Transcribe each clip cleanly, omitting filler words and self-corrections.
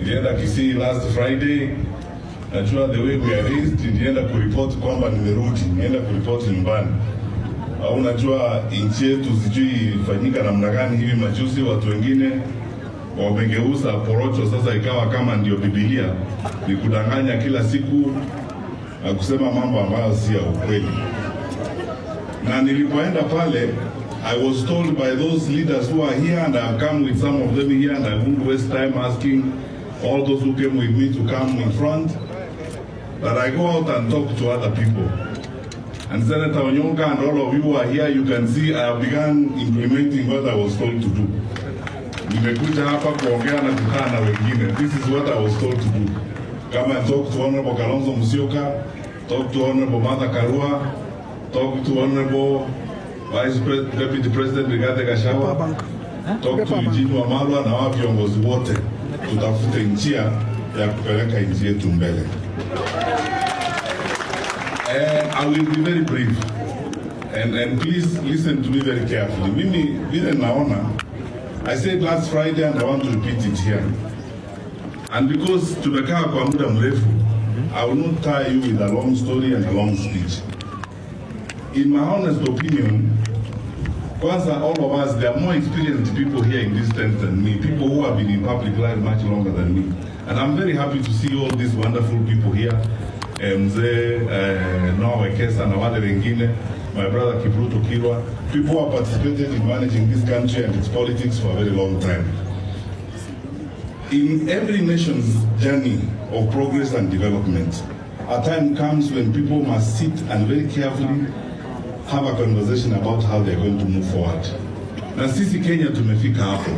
Nilienda Kisii last Friday. Najua the way we are raised, nilienda kuripoti kwamba nimerudi, nienda kuripoti nyumbani. Au unajua nchi yetu sijui ifanyika namna gani hivi majuzi, watu wengine wamegeuza porocho sasa ikawa kama ndio Biblia, ni kudanganya kila siku na kusema mambo ambayo si ya ukweli. Na nilipoenda pale, I was told by those leaders who are here, and I have come with some of them here, and I won't waste time asking all those who came with me to come in front, that I go out and talk to other people. And Senator Onyonka and all of you who are here, you can see I have begun implementing what I was told to do. Nimekuja hapa kuongea na kukaa na wengine. This is what I was told to do. Come and talk to Honorable Kalonzo Musyoka, talk to Honorable Martha Karua, talk to Honorable Deputy President Rigathi Gachagua, talk to Eugene Wamalwa na wao viongozi wote. Tutafute njia ya kupeleka nchi yetu mbele. I will be very brief, and please listen to me very carefully. Mimi vile naona, I said last Friday and I want to repeat it here. And because tumekaa kwa muda mrefu, I will not tie you with a long story and a long speech. In my honest opinion, kwanza, all of us, there are more experienced people here in this tent than me, people who have been in public life much longer than me. And I'm very happy to see all these wonderful people here. Mzee Noah Wekesa na wale wengine, my brother Kipruto Kirwa, people who have participated in managing this country and its politics for a very long time. In every nation's journey of progress and development, a time comes when people must sit and very carefully have a conversation about how they're going to move forward. Na sisi Kenya tumefika hapo.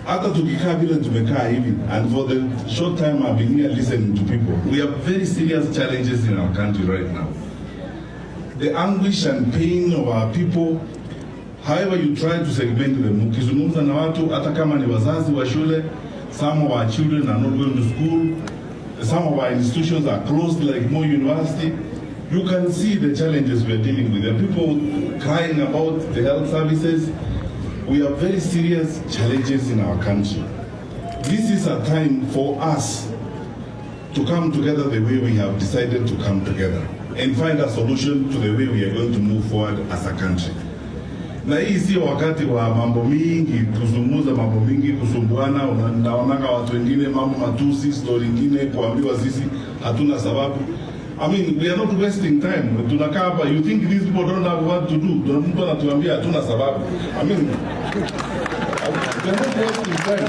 Hata tukikaa vile tumekaa hivi, and for the short time I've been here listening to people, we have very serious challenges in our country right now. The anguish and pain of our people, however you try to segment them, ukizungumza na watu, hata kama ni wazazi wa shule, some of our children are not going to school, some of our institutions are closed like Moi University. You can see the challenges we are dealing with. There are people crying about the health services. We have very serious challenges in our country. This is a time for us to come together the way we have decided to come together and find a solution to the way we are going to move forward as a country. Na hii sio wakati wa mambo mingi, kuzungumza mambo mingi, kusumbuana. Naonanga watu wengine mambo matusi, story nyingine, kuambiwa sisi hatuna sababu. I mean, we are not wasting time. Tunakaa hapa, you think these people don't have what to do? Mtu anatuambia hatuna sababu. I mean, we are not wasting time.